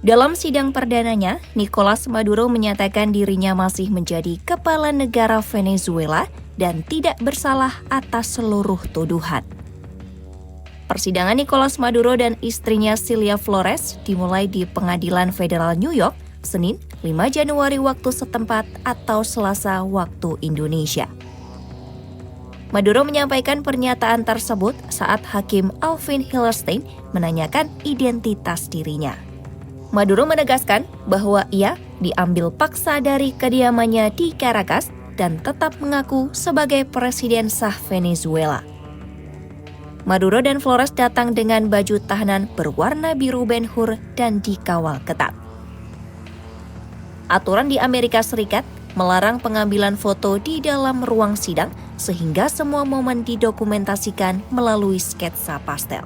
Dalam sidang perdananya, Nicolas Maduro menyatakan dirinya masih menjadi kepala negara Venezuela dan tidak bersalah atas seluruh tuduhan. Persidangan Nicolas Maduro dan istrinya Cilia Flores dimulai di Pengadilan Federal New York, Senin 5 Januari waktu setempat atau Selasa waktu Indonesia. Maduro menyampaikan pernyataan tersebut saat Hakim Alvin Hellerstein menanyakan identitas dirinya. Maduro menegaskan bahwa ia diambil paksa dari kediamannya di Caracas dan tetap mengaku sebagai presiden sah Venezuela. Maduro dan Flores datang dengan baju tahanan berwarna biru Ben-Hur dan dikawal ketat. Aturan di Amerika Serikat melarang pengambilan foto di dalam ruang sidang sehingga semua momen didokumentasikan melalui sketsa pastel.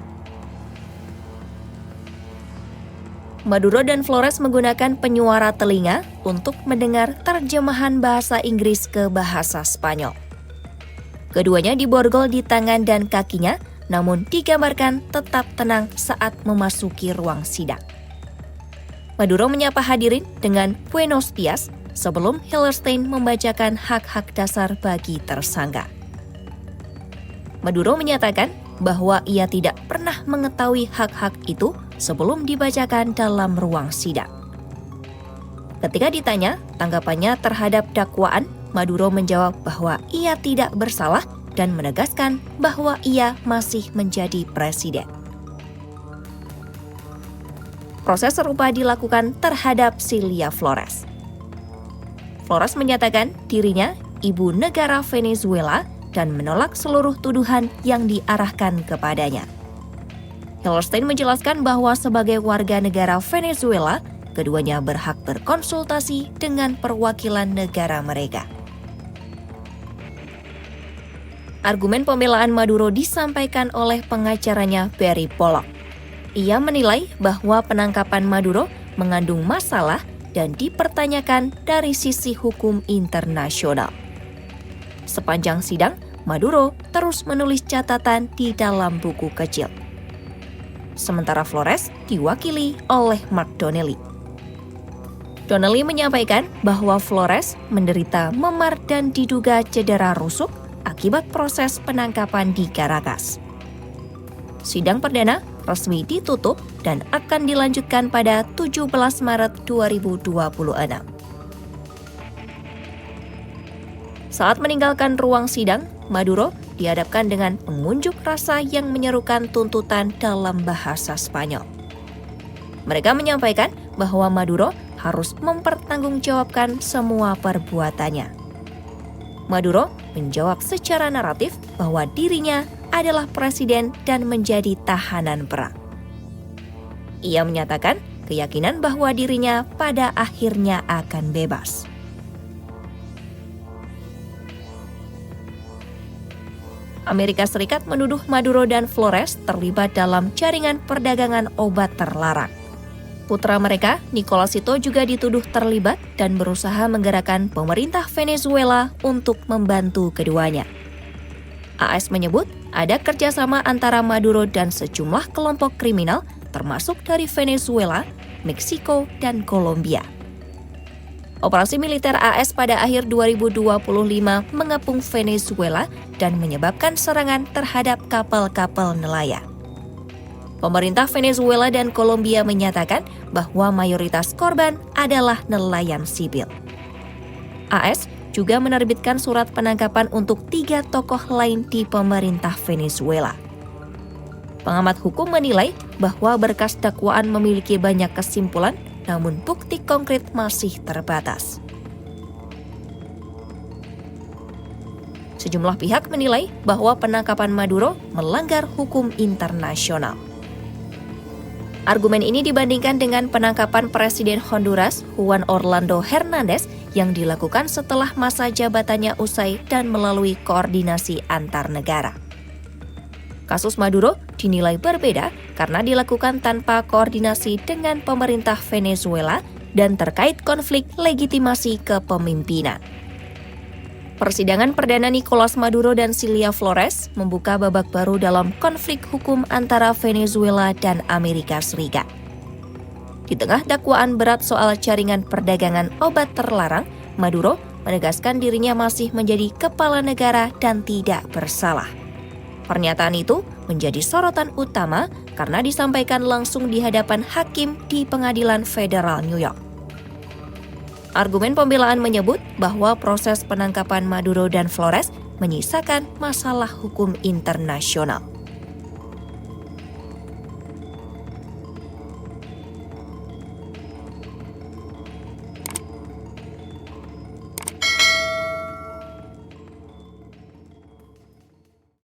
Maduro dan Flores menggunakan penyuara telinga untuk mendengar terjemahan bahasa Inggris ke bahasa Spanyol. Keduanya diborgol di tangan dan kakinya, namun digambarkan tetap tenang saat memasuki ruang sidang. Maduro menyapa hadirin dengan Buenos Dias sebelum Hellerstein membacakan hak-hak dasar bagi tersangka. Maduro menyatakan bahwa ia tidak pernah mengetahui hak-hak itu sebelum dibacakan dalam ruang sidang. Ketika ditanya tanggapannya terhadap dakwaan, Maduro menjawab bahwa ia tidak bersalah dan menegaskan bahwa ia masih menjadi presiden. Proses serupa dilakukan terhadap Cilia Flores. Flores menyatakan dirinya ibu negara Venezuela dan menolak seluruh tuduhan yang diarahkan kepadanya. Hellerstein menjelaskan bahwa sebagai warga negara Venezuela, keduanya berhak berkonsultasi dengan perwakilan negara mereka. Argumen pembelaan Maduro disampaikan oleh pengacaranya Barry Pollock. Ia menilai bahwa penangkapan Maduro mengandung masalah dan dipertanyakan dari sisi hukum internasional. Sepanjang sidang, Maduro terus menulis catatan di dalam buku kecil. Sementara Flores diwakili oleh Mark Donnelly. Donnelly menyampaikan bahwa Flores menderita memar dan diduga cedera rusuk akibat proses penangkapan di Caracas. Sidang perdana resmi ditutup dan akan dilanjutkan pada 17 Maret 2026. Saat meninggalkan ruang sidang, Maduro dihadapkan dengan pengunjuk rasa yang menyerukan tuntutan dalam bahasa Spanyol. Mereka menyampaikan bahwa Maduro harus mempertanggungjawabkan semua perbuatannya. Maduro menjawab secara naratif bahwa dirinya adalah presiden dan menjadi tahanan perang. Ia menyatakan keyakinan bahwa dirinya pada akhirnya akan bebas. Amerika Serikat menuduh Maduro dan Flores terlibat dalam jaringan perdagangan obat terlarang. Putra mereka, Nicolasito, juga dituduh terlibat dan berusaha menggerakkan pemerintah Venezuela untuk membantu keduanya. AS menyebut ada kerjasama antara Maduro dan sejumlah kelompok kriminal, termasuk dari Venezuela, Meksiko, dan Kolombia. Operasi militer AS pada akhir 2025 mengepung Venezuela dan menyebabkan serangan terhadap kapal-kapal nelayan. Pemerintah Venezuela dan Kolombia menyatakan bahwa mayoritas korban adalah nelayan sipil. AS juga menerbitkan surat penangkapan untuk 3 tokoh lain di pemerintah Venezuela. Pengamat hukum menilai bahwa berkas dakwaan memiliki banyak kesimpulan, namun bukti konkret masih terbatas. Sejumlah pihak menilai bahwa penangkapan Maduro melanggar hukum internasional. Argumen ini dibandingkan dengan penangkapan Presiden Honduras Juan Orlando Hernández yang dilakukan setelah masa jabatannya usai dan melalui koordinasi antar negara. Kasus Maduro dinilai berbeda karena dilakukan tanpa koordinasi dengan pemerintah Venezuela dan terkait konflik legitimasi kepemimpinan. Persidangan perdana Nicolas Maduro dan Cilia Flores membuka babak baru dalam konflik hukum antara Venezuela dan Amerika Serikat. Di tengah dakwaan berat soal jaringan perdagangan obat terlarang, Maduro menegaskan dirinya masih menjadi kepala negara dan tidak bersalah. Pernyataan itu menjadi sorotan utama karena disampaikan langsung di hadapan hakim di Pengadilan Federal New York. Argumen pembelaan menyebut bahwa proses penangkapan Maduro dan Flores menyisakan masalah hukum internasional.